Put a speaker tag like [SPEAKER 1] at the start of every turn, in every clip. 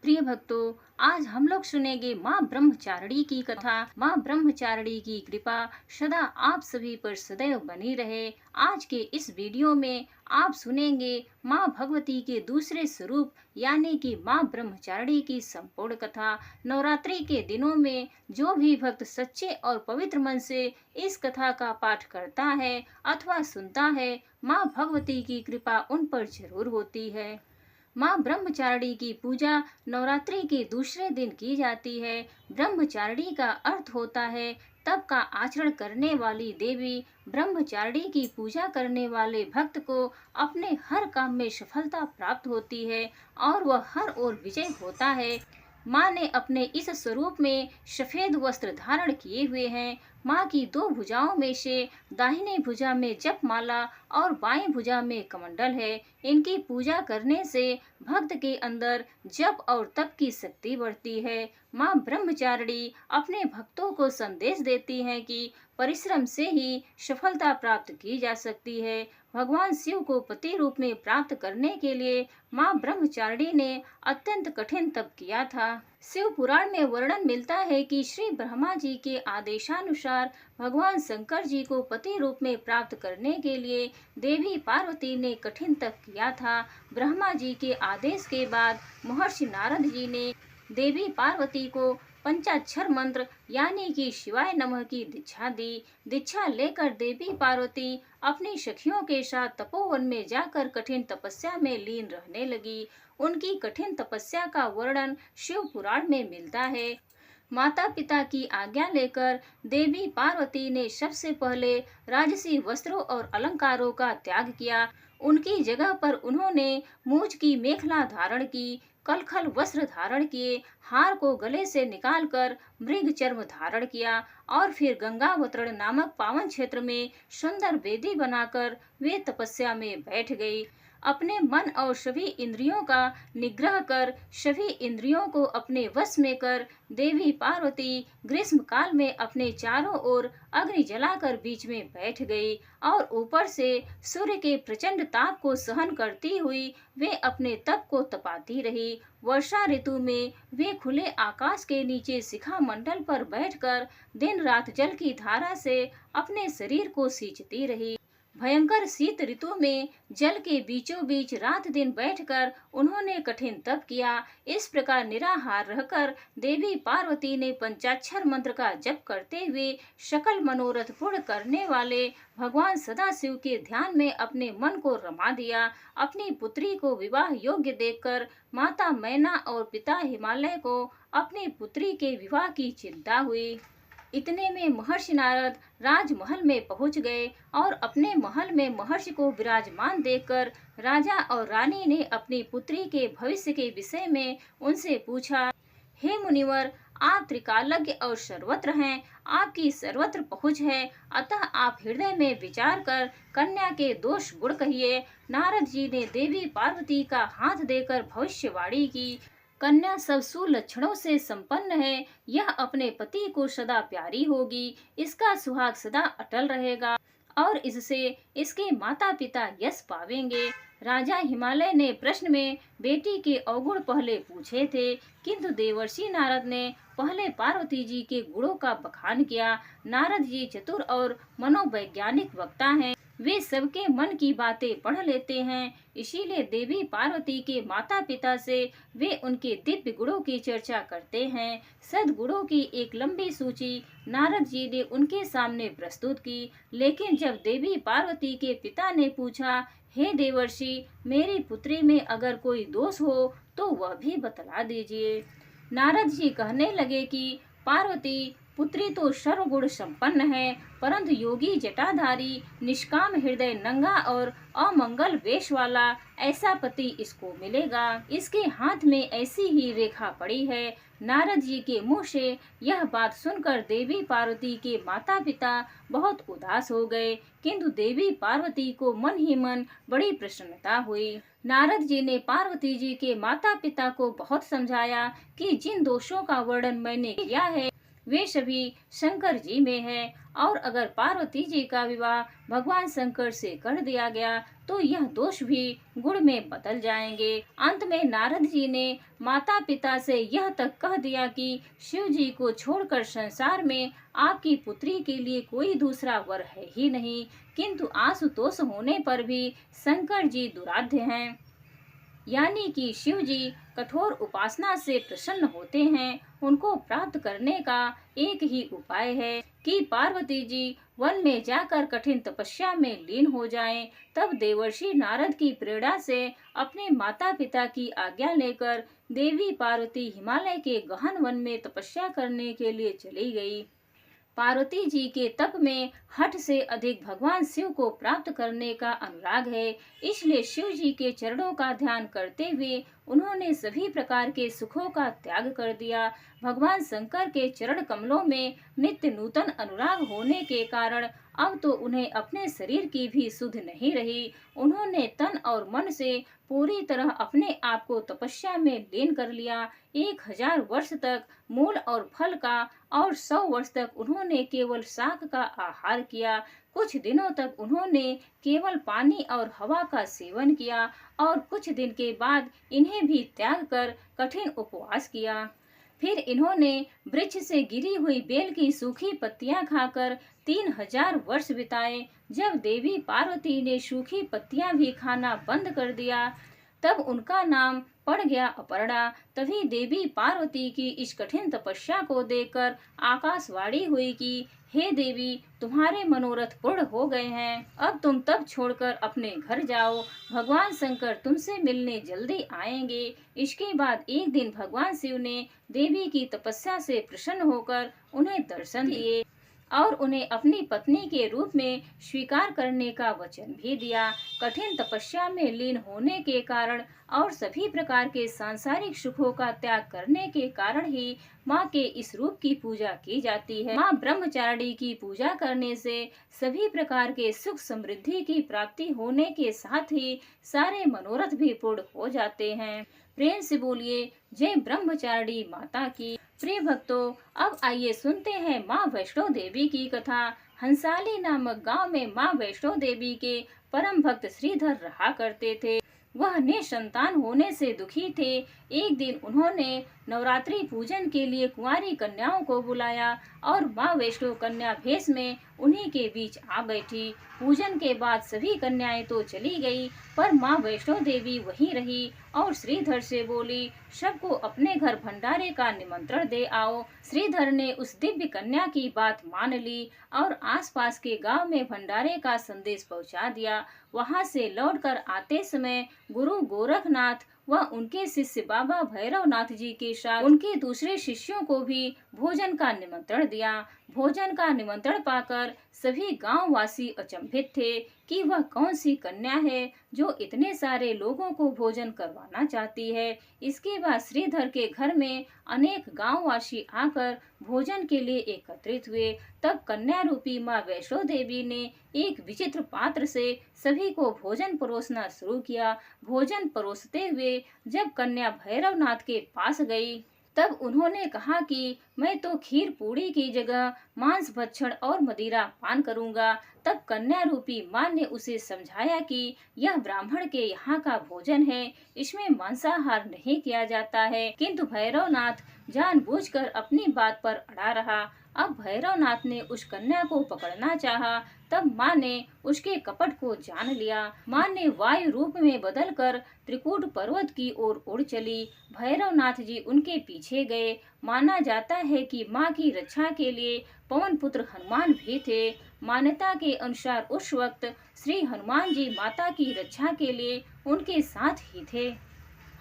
[SPEAKER 1] प्रिय भक्तों, आज हम लोग सुनेंगे माँ ब्रह्मचारिणी की कथा। माँ ब्रह्मचारिणी की कृपा सदा आप सभी पर सदैव बनी रहे। आज के इस वीडियो में आप सुनेंगे माँ भगवती के दूसरे स्वरूप यानी कि माँ ब्रह्मचारिणी की संपूर्ण कथा। नवरात्रि के दिनों में जो भी भक्त सच्चे और पवित्र मन से इस कथा का पाठ करता है अथवा सुनता है, माँ भगवती की कृपा उन पर जरूर होती है। माँ ब्रह्मचारिणी की पूजा नवरात्रि के दूसरे दिन की जाती है। ब्रह्मचारिणी का अर्थ होता है तप का आचरण करने वाली देवी। ब्रह्मचारिणी की पूजा करने वाले भक्त को अपने हर काम में सफलता प्राप्त होती है और वह हर ओर विजय होता है। माँ ने अपने इस स्वरूप में सफेद वस्त्र धारण किए हुए हैं। माँ की दो भुजाओं में से दाहिने भुजा में जप माला और बाएं भुजा में कमंडल है। इनकी पूजा करने से भक्त के अंदर जप और तप की शक्ति बढ़ती है। माँ ब्रह्मचारिणी अपने भक्तों को संदेश देती हैं कि परिश्रम से ही सफलता प्राप्त की जा सकती है। भगवान शिव को पति रूप में प्राप्त करने के लिए माँ ब्रह्मचारिणी ने अत्यंत कठिन तप किया था। शिव पुराण में वर्णन मिलता है कि श्री ब्रह्मा जी के आदेशानुसार भगवान शंकर जी को पति रूप में प्राप्त करने के लिए देवी पार्वती ने कठिन तप किया था। ब्रह्मा जी के आदेश के बाद महर्षि नारद जी ने देवी पार्वती को पंचाक्षर मंत्र यानी कि शिवाय नमः की दीक्षा दी। दीक्षा लेकर देवी पार्वती अपनी सखियों के साथ तपोवन में जाकर कठिन तपस्या में लीन रहने लगी। उनकी कठिन तपस्या का वर्णन शिव पुराण में मिलता है। माता पिता की आज्ञा लेकर देवी पार्वती ने सबसे पहले राजसी वस्त्रों और अलंकारों का त्याग किया। उनकी जगह पर उन्होंने मूंछ की मेखला धारण की, कलखल वस्त्र धारण किए, हार को गले से निकालकर मृग चर्म धारण किया और फिर गंगावतरण नामक पावन क्षेत्र में सुंदर वेदी बनाकर वे तपस्या में बैठ गई। अपने मन और सभी इंद्रियों का निग्रह कर सभी इंद्रियों को अपने वश में कर देवी पार्वती ग्रीष्म काल में अपने चारों ओर अग्नि जलाकर बीच में बैठ गई और ऊपर से सूर्य के प्रचंड ताप को सहन करती हुई वे अपने तप को तपाती रही। वर्षा ऋतु में वे खुले आकाश के नीचे शिखा मंडल पर बैठकर दिन रात जल की धारा से अपने शरीर को सींचती रही। भयंकर शीत ऋतु में जल के बीचों बीच रात दिन बैठकर उन्होंने कठिन तप किया। इस प्रकार निराहार रहकर देवी पार्वती ने पंचाक्षर मंत्र का जप करते हुए सकल मनोरथ पूर्ण करने वाले भगवान सदाशिव के ध्यान में अपने मन को रमा दिया। अपनी पुत्री को विवाह योग्य देखकर माता मैना और पिता हिमालय को अपनी पुत्री के विवाह की चिंता हुई। इतने में महर्षि नारद राजमहल में पहुंच गए और अपने महल में महर्षि को विराजमान देखकर राजा और रानी ने अपनी पुत्री के भविष्य के विषय में उनसे पूछा। हे मुनिवर, आप त्रिकालज्ञ और सर्वत्र हैं, आपकी सर्वत्र पहुँच है, अतः आप हृदय में विचार कर कन्या के दोष गुण कहिए। नारद जी ने देवी पार्वती का हाथ देकर भविष्यवाणी की। कन्या सब सुलक्षणों से संपन्न है, यह अपने पति को सदा प्यारी होगी, इसका सुहाग सदा अटल रहेगा और इससे इसके माता पिता यश पावेंगे। राजा हिमालय ने प्रश्न में बेटी के अवगुण पहले पूछे थे, किंतु देवर्षि नारद ने पहले पार्वती जी के गुणों का बखान किया। नारद जी चतुर और मनोवैज्ञानिक वक्ता हैं, वे सबके मन की बातें पढ़ लेते हैं, इसीलिए देवी पार्वती के माता पिता से वे उनके दिव्य गुणों की चर्चा करते हैं। सद्गुणों की एक लंबी सूची नारद जी ने उनके सामने प्रस्तुत की, लेकिन जब देवी पार्वती के पिता ने पूछा, हे देवर्षि, मेरी पुत्री में अगर कोई दोष हो तो वह भी बतला दीजिए। नारद जी कहने लगे कि पार्वती, पुत्री तो सर्वगुण संपन्न है, परंतु योगी जटाधारी, निष्काम हृदय, नंगा और अमंगल वेश वाला ऐसा पति इसको मिलेगा। इसके हाथ में ऐसी ही रेखा पड़ी है। नारद जी के मुंह से यह बात सुनकर देवी पार्वती के माता पिता बहुत उदास हो गए, किंतु देवी पार्वती को मन ही मन बड़ी प्रसन्नता हुई। नारद जी ने पार्वती जी के माता पिता को बहुत समझाया कि जिन दोषों का वर्णन मैंने किया है वे सभी शंकर जी में है। और अगर पार्वती जी का विवाह भगवान शंकर से कर दिया गया तो यह दोष भी गुण में बदल जाएंगे। अंत में नारद जी ने माता पिता से यह तक कह दिया कि शिव जी को छोड़कर संसार में आपकी पुत्री के लिए कोई दूसरा वर है ही नहीं। किंतु आशुतोष होने पर भी शंकर जी दुराध्य हैं, यानी कि शिव जी कठोर उपासना से प्रसन्न होते हैं। उनको प्राप्त करने का एक ही उपाय है कि पार्वती जी वन में जाकर कठिन तपस्या में लीन हो जाएं। तब देवर्षि नारद की प्रेरणा से अपने माता पिता की आज्ञा लेकर देवी पार्वती हिमालय के गहन वन में तपस्या करने के लिए चली गई। पार्वती जी के तप में हठ से अधिक भगवान शिव को प्राप्त करने का अनुराग है, इसलिए शिव जी के चरणों का ध्यान करते हुए उन्होंने सभी प्रकार के सुखों का त्याग कर दिया। भगवान शंकर के चरण कमलों में नित्य नूतन अनुराग होने के कारण अब तो उन्हें अपने शरीर की भी सुध नहीं रही। उन्होंने तन और मन से पूरी तरह अपने आप को तपस्या में लीन कर लिया। 1000 वर्ष तक मूल और फल का और 100 वर्ष तक उन्होंने केवल शाक का आहार किया। कुछ दिनों तक उन्होंने केवल पानी और हवा का सेवन किया और कुछ दिन के बाद इन्हें भी त्याग कर कठिन उपवास किया। फिर इन्होंने वृक्ष से गिरी हुई बेल की सूखी पत्तियां खाकर 3000 वर्ष बिताए। जब देवी पार्वती ने सूखी पत्तियां भी खाना बंद कर दिया तब उनका नाम पड़ गया अपर्णा। तभी देवी पार्वती की इस कठिन तपस्या को देखकर आकाशवाणी हुई कि हे देवी, तुम्हारे मनोरथ पूर्ण हो गए हैं। अब तुम तप छोड़कर अपने घर जाओ। भगवान शंकर तुमसे मिलने जल्दी आएंगे। इसके बाद एक दिन भगवान शिव ने देवी की तपस्या से प्रसन्न होकर उन्हें दर्शन दिए और उन्हें अपनी पत्नी के रूप में स्वीकार करने का वचन भी दिया। कठिन तपस्या में लीन होने के कारण और सभी प्रकार के सांसारिक सुखों का त्याग करने के कारण ही माँ के इस रूप की पूजा की जाती है। माँ ब्रह्मचारिणी की पूजा करने से सभी प्रकार के सुख समृद्धि की प्राप्ति होने के साथ ही सारे मनोरथ भी पूर्ण हो जाते हैं। प्रेम से बोलिए जय ब्रह्मचारिणी माता की। प्रिय भक्तों, अब आइए सुनते हैं माँ वैष्णो देवी की कथा। हंसाली नामक गांव में माँ वैष्णो देवी के परम भक्त श्रीधर रहा करते थे। वह निसंतान होने से दुखी थे। एक दिन उन्होंने नवरात्रि पूजन के लिए कुंवारी कन्याओं को बुलाया और माँ वैष्णो कन्या भेष में उन्हीं के बीच आ बैठी। पूजन के बाद सभी कन्याएं तो चली गई, पर माँ वैष्णो देवी वहीं रही और श्रीधर से बोली, सबको अपने घर भंडारे का निमंत्रण दे आओ। श्रीधर ने उस दिव्य कन्या की बात मान ली और आसपास के गांव में भंडारे का संदेश पहुंचा दिया। वहां से लौटकर आते समय गुरु गोरखनाथ व उनके शिष्य बाबा भैरवनाथ जी के साथ उनके दूसरे शिष्यों को भी भोजन का निमंत्रण दिया। भोजन का निमंत्रण पाकर सभी गांव वासी अचंभित थे कि वह कौन सी कन्या है जो इतने सारे लोगों को भोजन करवाना चाहती है। इसके बाद श्रीधर के घर में अनेक गांववासी आकर भोजन के लिए एकत्रित हुए। तब कन्या रूपी माँ वैष्णो देवी ने एक विचित्र पात्र से सभी को भोजन परोसना शुरू किया। भोजन परोसते हुए जब कन्या भैरवनाथ के पास गई तब उन्होंने कहा कि मैं तो खीर पूड़ी की जगह मांस भक्षण और मदिरा पान करूंगा। तब कन्या रूपी मां ने उसे समझाया कि यह ब्राह्मण के यहाँ का भोजन है, इसमें मांसाहार नहीं किया जाता है। किंतु भैरवनाथ जानबूझकर अपनी बात पर अड़ा रहा। अब भैरवनाथ ने उस कन्या को पकड़ना चाहा, तब माँ ने उसके कपट को जान लिया। माँ ने वायु रूप में बदलकर त्रिकूट पर्वत की ओर उड़ चली। भैरवनाथ जी उनके पीछे गए। माना जाता है कि माँ की रक्षा के लिए पवन पुत्र हनुमान भी थे। मान्यता के अनुसार उस वक्त श्री हनुमान जी माता की रक्षा के लिए उनके साथ ही थे।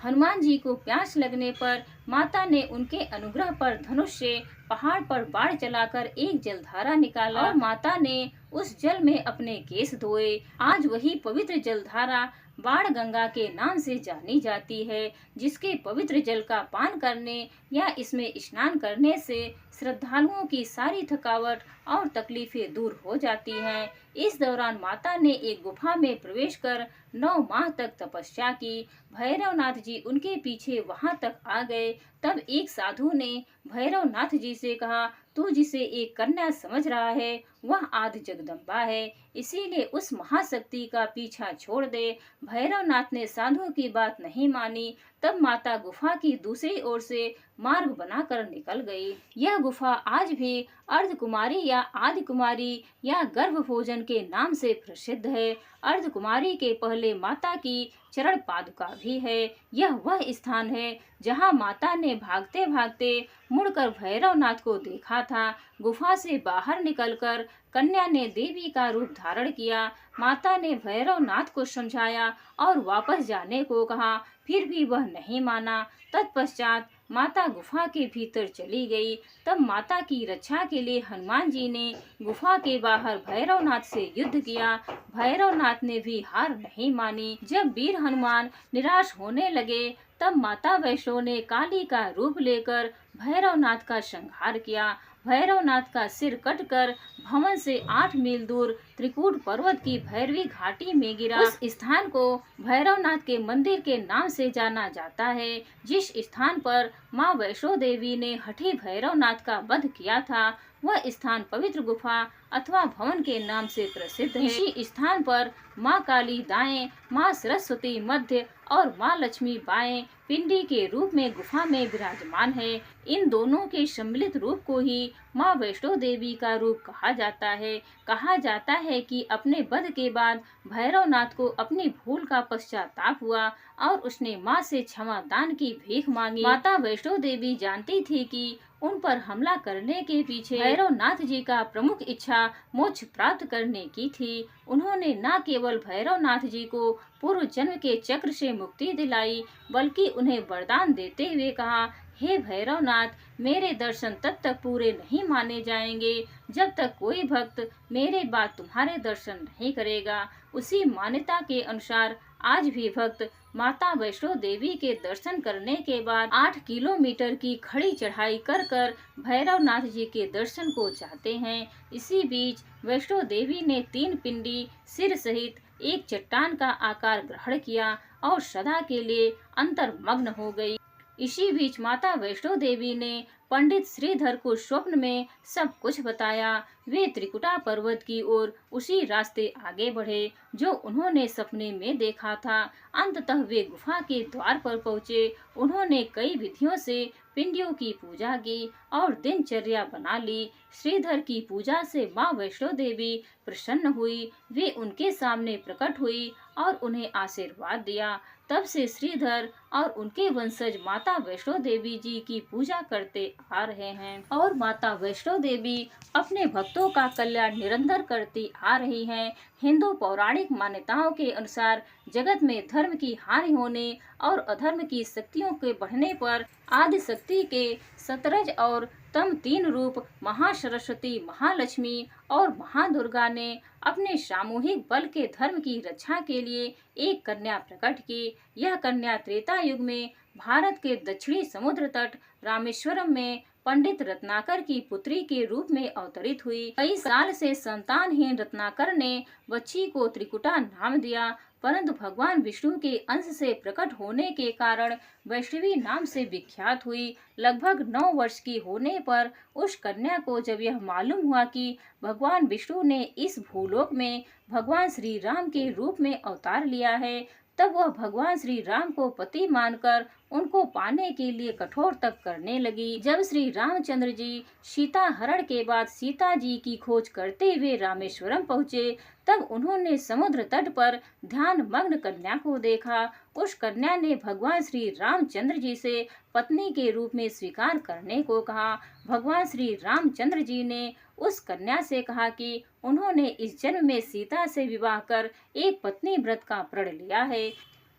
[SPEAKER 1] हनुमान जी को प्यास लगने पर माता ने उनके अनुग्रह पर धनुष से पहाड़ पर बाढ़ चलाकर एक जलधारा निकाला और माता ने उस जल में अपने केश धोए। आज वही पवित्र जलधारा बाण गंगा के नाम से जानी जाती है, जिसके पवित्र जल का पान करने या इसमें स्नान करने से श्रद्धालुओं की सारी थकावट और तकलीफें दूर हो जाती हैं। इस दौरान माता ने एक गुफा में प्रवेश कर 9 माह तक तपस्या की। भैरवनाथ जी उनके पीछे वहां तक आ गए। तब एक साधु ने भैरवनाथ जी से कहा, तू जिसे एक कन्या समझ रहा है वह आदि जगदम्बा है, इसीलिए उस महाशक्ति का पीछा छोड़ दे। भैरवनाथ ने साधु की बात नहीं मानी। तब माता गुफा की दूसरी ओर से मार्ग बनाकर निकल गई। यह गुफा आज भी अर्धकुमारी या आदि कुमारी या गर्भ भोजन के नाम से प्रसिद्ध है। अर्धकुमारी के पहले माता की चरण पादुका भी है। यह वह स्थान है जहां माता ने भागते भागते मुड़कर भैरवनाथ को देखा था। गुफा से बाहर निकलकर कन्या ने देवी का रूप धारण किया। माता ने भैरवनाथ को समझाया और वापस जाने को कहा, फिर भी वह नहीं माना। तत्पश्चात माता गुफा के भीतर चली गई। तब माता की रक्षा के लिए हनुमान जी ने गुफा के बाहर भैरवनाथ से युद्ध किया। भैरवनाथ ने भी हार नहीं मानी। जब वीर हनुमान निराश होने लगे तब माता वैष्णो ने काली का रूप लेकर भैरवनाथ का संहार किया। भैरवनाथ का सिर कटकर भवन से 8 मील दूर त्रिकूट पर्वत की भैरवी घाटी में गिरा। उस स्थान को भैरवनाथ के मंदिर के नाम से जाना जाता है। जिस स्थान पर माँ वैष्णो देवी ने हठी भैरवनाथ का वध किया था वह स्थान पवित्र गुफा अथवा भवन के नाम से प्रसिद्ध है। इसी स्थान पर माँ काली दाएं, माँ सरस्वती मध्य और माँ लक्ष्मी बाएं पिंडी के रूप में गुफा में विराजमान है। इन दोनों के सम्मिलित रूप को ही माँ वैष्णो देवी का रूप कहा जाता है। कहा जाता है कि अपने वध के बाद भैरवनाथ को अपनी भूल का पश्चाताप हुआ और उसने माँ से क्षमा दान की भीख मांगी। माता वैष्णो देवी जानती थी कि उन पर हमला करने के पीछे भैरवनाथ जी का प्रमुख इच्छा मोक्ष प्राप्त करने की थी। उन्होंने न केवल भैरवनाथ जी को पूर्व जन्म के चक्र से मुक्ति दिलाई बल्कि उन्हें वरदान देते हुए कहा, हे भैरवनाथ, मेरे दर्शन तब तक पूरे नहीं माने जाएंगे जब तक कोई भक्त मेरे बाद तुम्हारे दर्शन नहीं करेगा। उसी मान्यता के अनुसार आज भी भक्त माता वैष्णो देवी के दर्शन करने के बाद 8 किलोमीटर की खड़ी चढ़ाई कर कर भैरवनाथ जी के दर्शन को चाहते हैं। इसी बीच वैष्णो देवी ने 3 पिंडी सिर सहित एक चट्टान का आकार ग्रहण किया और सदा के लिए अंतर्मग्न हो गई। इसी बीच माता वैष्णो देवी ने पंडित श्रीधर को स्वप्न में सब कुछ बताया। वे त्रिकुटा पर्वत की ओर उसी रास्ते आगे बढ़े जो उन्होंने सपने में देखा था। अंततः वे गुफा के द्वार पर पहुँचे। उन्होंने कई विधियों से पिंडियों की पूजा की और दिनचर्या बना ली। श्रीधर की पूजा से माँ वैष्णो देवी प्रसन्न हुई। वे उनके सामने प्रकट हुई और उन्हें आशीर्वाद दिया। तब से श्रीधर और उनके वंशज माता वैष्णो देवी जी की पूजा करते आ रहे हैं और माता वैष्णो देवी अपने भक्तों का कल्याण निरंतर करती आ रही हैं। हिंदू पौराणिक मान्यताओं के अनुसार जगत में धर्म की हानि होने और अधर्म की शक्तियों के बढ़ने पर आदि शक्ति के सतरज और तम 3 रूप महासरस्वती, महालक्ष्मी और महादुर्गा ने अपने सामूहिक बल के धर्म की रक्षा के लिए एक कन्या प्रकट की। यह कन्या त्रेता युग में भारत के दक्षिणी समुद्र तट रामेश्वरम में पंडित रत्नाकर की पुत्री के रूप में अवतरित हुई। कई साल से संतानहीन रत्नाकर ने बच्ची को त्रिकुटा नाम दिया, परंतु भगवान विष्णु के अंश से प्रकट होने के कारण वैष्णवी नाम से विख्यात हुई। लगभग 9 वर्ष की होने पर उस कन्या को जब यह मालूम हुआ कि भगवान विष्णु ने इस भूलोक में भगवान श्री राम के रूप में अवतार लिया है, तब वह भगवान श्री राम को पति मानकर उनको पाने के लिए कठोर तप करने लगी। जब श्री रामचंद्र जी सीता हरण के बाद सीता जी की खोज करते हुए रामेश्वरम पहुँचे, तब उन्होंने समुद्र तट पर ध्यान मग्न कन्या को देखा। उस कन्या ने भगवान श्री रामचंद्र जी से पत्नी के रूप में स्वीकार करने को कहा। भगवान श्री रामचंद्र जी ने उस कन्या से कहा कि उन्होंने इस जन्म में सीता से विवाह कर एक पत्नी व्रत का प्रण लिया है,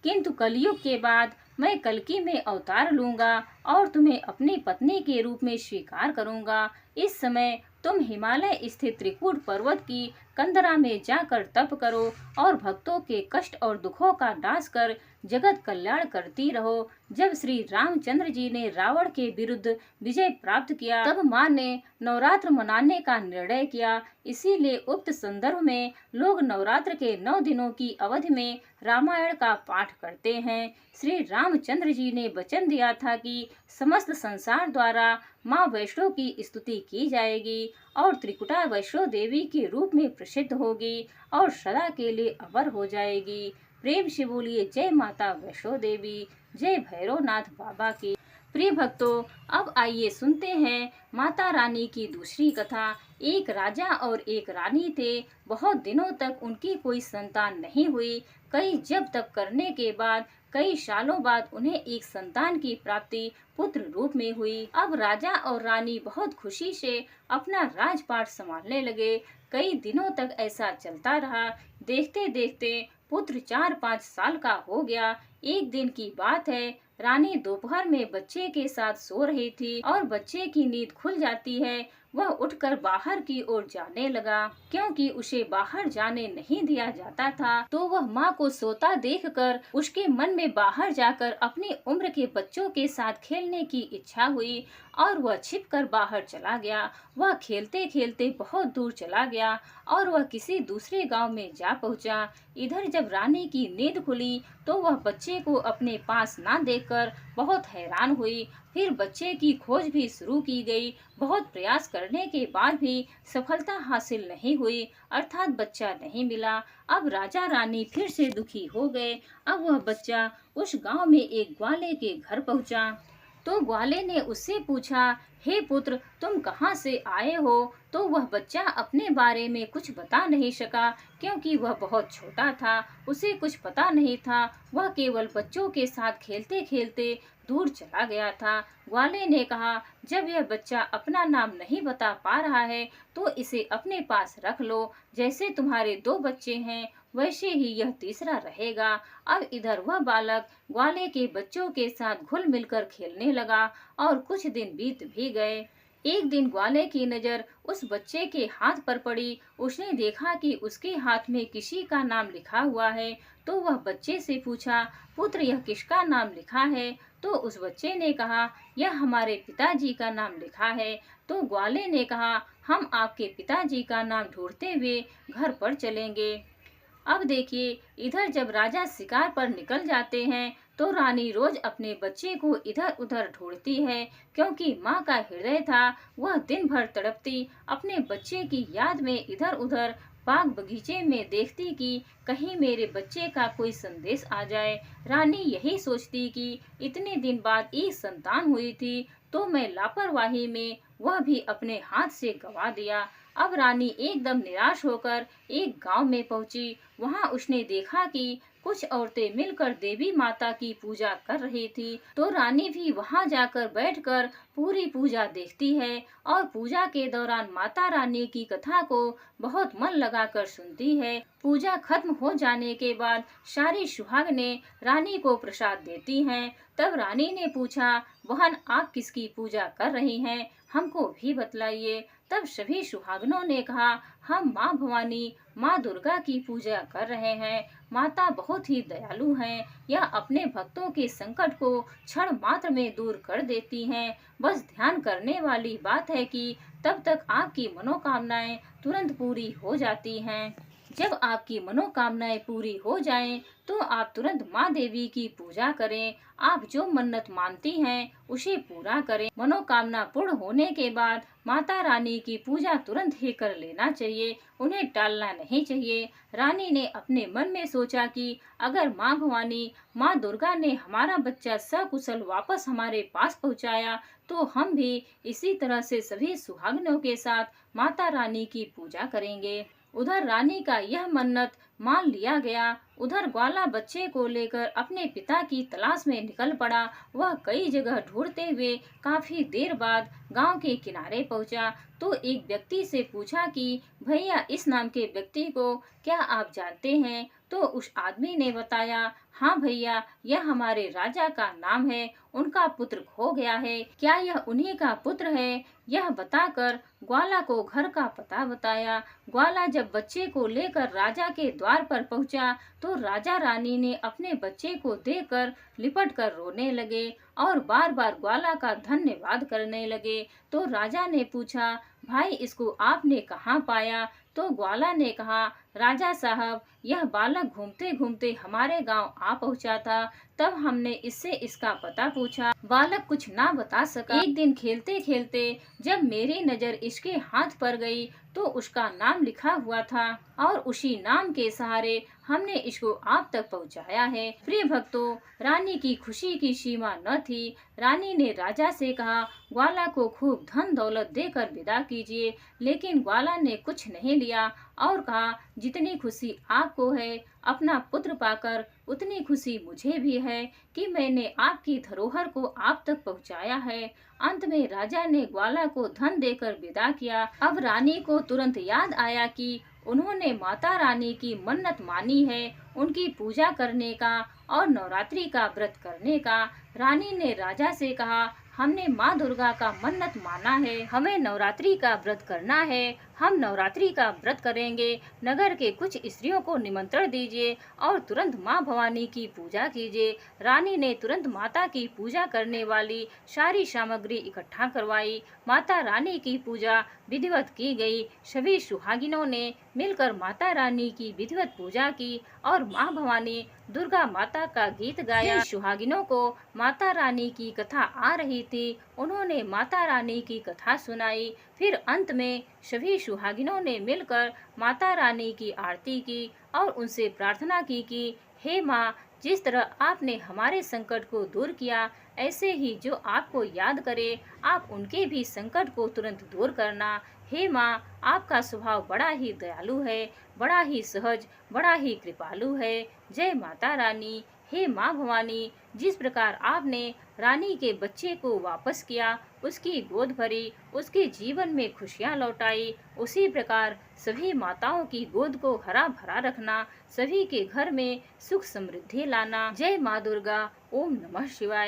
[SPEAKER 1] किंतु कलयुग के बाद मैं कल्कि में अवतार लूंगा और तुम्हें अपनी पत्नी के रूप में स्वीकार करूंगा। इस समय तुम हिमालय स्थित त्रिकूट पर्वत की कंदरा में जाकर तप करो और भक्तों के कष्ट और दुखों का नाश कर जगत कल्याण करती रहो। जब श्री रामचंद्र जी ने रावण के विरुद्ध विजय प्राप्त किया, तब माँ ने नवरात्र मनाने का निर्णय किया। इसीलिए उक्त संदर्भ में लोग नवरात्र के 9 दिनों की अवधि में रामायण का पाठ करते हैं। श्री रामचंद्र जी ने वचन दिया था कि समस्त संसार द्वारा माँ वैष्णो की स्तुति की जाएगी और त्रिकुटा वैष्णो देवी के रूप में प्रसिद्ध होगी और सदा के लिए अमर हो जाएगी। प्रेम से बोलिए जय माता वैष्णो देवी, जय भैरवनाथ बाबा की। प्रिय भक्तों, अब आइए सुनते हैं माता रानी की दूसरी कथा। एक राजा और एक रानी थे। बहुत दिनों तक उनकी कोई संतान नहीं हुई। कई जप तप करने के बाद कई सालों बाद उन्हें एक संतान की प्राप्ति पुत्र रूप में हुई। अब राजा और रानी बहुत खुशी से अपना राजपाट संभालने लगे। कई दिनों तक ऐसा चलता रहा। देखते देखते पुत्र 4-5 साल का हो गया। एक दिन की बात है, रानी दोपहर में बच्चे के साथ सो रही थी और बच्चे की नींद खुल जाती है। वह उठकर बाहर की ओर जाने लगा। क्योंकि उसे बाहर जाने नहीं दिया जाता था, तो वह माँ को सोता देखकर उसके मन में बाहर जाकर अपनी उम्र के बच्चों के साथ खेलने की इच्छा हुई और वह छिपकर बाहर चला गया। वह खेलते खेलते बहुत दूर चला गया और वह किसी दूसरे गांव में जा पहुंचा। इधर जब रानी की नींद खुली तो वह बच्चे को अपने पास ना देखकर बहुत हैरान हुई। फिर बच्चे की खोज भी शुरू की गई। बहुत प्रयास करने के बाद भी सफलता हासिल नहीं हुई, अर्थात बच्चा नहीं मिला। अब राजा रानी फिर से दुखी हो गए। अब वह बच्चा उस गांव में एक ग्वाले के घर पहुंचा। तो ग्वाले ने उससे पूछा, हे पुत्र, तुम कहाँ से आए हो? तो वह बच्चा अपने बारे में कुछ बता नहीं सका, क्योंकि वह बहुत छोटा था। उसे कुछ पता नहीं था। वह केवल बच्चों के साथ खेलते खेलते दूर चला गया था। ग्वाले ने कहा, जब यह बच्चा अपना नाम नहीं बता पा रहा है तो इसे अपने पास रख लो। जैसे तुम्हारे 2 बच्चे हैं वैसे ही यह तीसरा रहेगा। अब इधर वह बालक ग्वाले के बच्चों के साथ घुल मिलकर खेलने लगा और कुछ दिन बीत भी गए। एक दिन ग्वाले की नजर उस बच्चे के हाथ पर पड़ी। उसने देखा कि उसके हाथ में किसी का नाम लिखा हुआ है। तो वह बच्चे से पूछा, पुत्र, यह किसका नाम लिखा है? तो उस बच्चे ने कहा, यह हमारे पिताजी का नाम लिखा है। तो ग्वाले ने कहा, हम आपके पिताजी का नाम ढूंढते हुए घर पर चलेंगे। अब देखिए, इधर जब राजा शिकार पर निकल जाते हैं तो रानी रोज अपने बच्चे को इधर उधर ढूंढती है, क्योंकि माँ का हृदय था। वह दिन भर तड़पती अपने बच्चे की याद में इधर उधर बाग बगीचे में देखती कि कहीं मेरे बच्चे का कोई संदेश आ जाए। रानी यही सोचती कि इतने दिन बाद एक संतान हुई थी तो मैं लापरवाही में वह भी अपने हाथ से गवा दिया। अब रानी एकदम निराश होकर एक गांव में पहुंची। वहां उसने देखा कि कुछ औरतें मिलकर देवी माता की पूजा कर रही थी। तो रानी भी वहां जाकर बैठकर पूरी पूजा देखती है और पूजा के दौरान माता रानी की कथा को बहुत मन लगाकर सुनती है। पूजा खत्म हो जाने के बाद सारी सुहागनें रानी को प्रसाद देती हैं। तब रानी ने पूछा, बहन, आप किसकी पूजा कर रही हैं? हमको भी बतलाइए। तब सभी सुहागनों ने कहा, हम माँ भवानी, माँ दुर्गा की पूजा कर रहे हैं। माता बहुत ही दयालु हैं। यह अपने भक्तों के संकट को क्षण मात्र में दूर कर देती हैं। बस ध्यान करने वाली बात है कि तब तक आपकी मनोकामनाएं तुरंत पूरी हो जाती हैं। जब आपकी मनोकामनाएं पूरी हो जाएं, तो आप तुरंत माँ देवी की पूजा करें। आप जो मन्नत मानती हैं उसे पूरा करें। मनोकामना पूर्ण होने के बाद माता रानी की पूजा तुरंत ही कर लेना चाहिए, उन्हें टालना नहीं चाहिए। रानी ने अपने मन में सोचा कि अगर माँ भवानी, माँ दुर्गा ने हमारा बच्चा सकुशल वापस हमारे पास पहुँचाया तो हम भी इसी तरह से सभी सुहागनों के साथ माता रानी की पूजा करेंगे। उधर रानी का यह मन्नत मान लिया गया। उधर ग्वाला बच्चे को लेकर अपने पिता की तलाश में निकल पड़ा। वह कई जगह ढूंढते हुए काफी देर बाद गांव के किनारे पहुंचा तो एक व्यक्ति से पूछा कि भैया, इस नाम के व्यक्ति को क्या आप जानते हैं? तो उस आदमी ने बताया, हाँ भैया, यह हमारे राजा का नाम है। उनका पुत्र खो गया है। क्या यह उन्हीं का पुत्र है? यह बताकर ग्वाला को घर का पता बताया। ग्वाला जब बच्चे को लेकर राजा के द्वार पर पहुंचा तो राजा रानी ने अपने बच्चे को देखकर लिपट कर रोने लगे और बार बार ग्वाला का धन्यवाद करने लगे। तो राजा ने पूछा, भाई, इसको आपने कहाँ पाया? तो ग्वाला ने कहा, राजा साहब, यह बालक घूमते घूमते हमारे गांव आ पहुंचा था। तब हमने इससे इसका पता पूछा। बालक कुछ ना बता सका। एक दिन खेलते खेलते जब मेरी नजर इसके हाथ पर गई तो उसका नाम लिखा हुआ था और उसी नाम के सहारे हमने इसको आप तक पहुंचाया है। प्रिय भक्तों, रानी की खुशी की सीमा न थी। रानी ने राजा से कहा, ग्वाला को खूब धन दौलत देकर विदा कीजिए। लेकिन ग्वाला ने कुछ नहीं लिया और कहा, जितनी खुशी आपको है अपना पुत्र पाकर, उतनी खुशी मुझे भी है कि मैंने आपकी धरोहर को आप तक पहुंचाया है। अंत में राजा ने ग्वाला को धन देकर विदा किया। अब रानी को तुरंत याद आया कि उन्होंने माता रानी की मन्नत मानी है उनकी पूजा करने का और नवरात्रि का व्रत करने का। रानी ने राजा से कहा, हमने माँ दुर्गा का मन्नत माना है, हमें नवरात्रि का व्रत करना है। हम नवरात्रि का व्रत करेंगे। नगर के कुछ स्त्रियों को निमंत्रण दीजिए और तुरंत माँ भवानी की पूजा कीजिए। रानी ने तुरंत माता की पूजा करने वाली सारी सामग्री इकट्ठा करवाई। माता रानी की पूजा विधिवत की गई। सभी सुहागिनों ने मिलकर माता रानी की विधिवत पूजा की और माँ भवानी दुर्गा माता का गीत गाया। सुहागिनों को माता रानी की कथा आ रही थी। उन्होंने माता रानी की कथा सुनाई। फिर अंत में सभी सुहागिनों ने मिलकर माता रानी की आरती की और उनसे प्रार्थना की कि हे माँ, जिस तरह आपने हमारे संकट को दूर किया, ऐसे ही जो आपको याद करे आप उनके भी संकट को तुरंत दूर करना। हे माँ, आपका स्वभाव बड़ा ही दयालु है, बड़ा ही सहज, बड़ा ही कृपालु है। जय माता रानी। हे माँ भवानी, जिस प्रकार आपने रानी के बच्चे को वापस किया, उसकी गोद भरी, उसके जीवन में खुशियाँ लौटाई, उसी प्रकार सभी माताओं की गोद को हरा भरा रखना, सभी के घर में सुख समृद्धि लाना। जय माँ दुर्गा। ओम नमः शिवाय।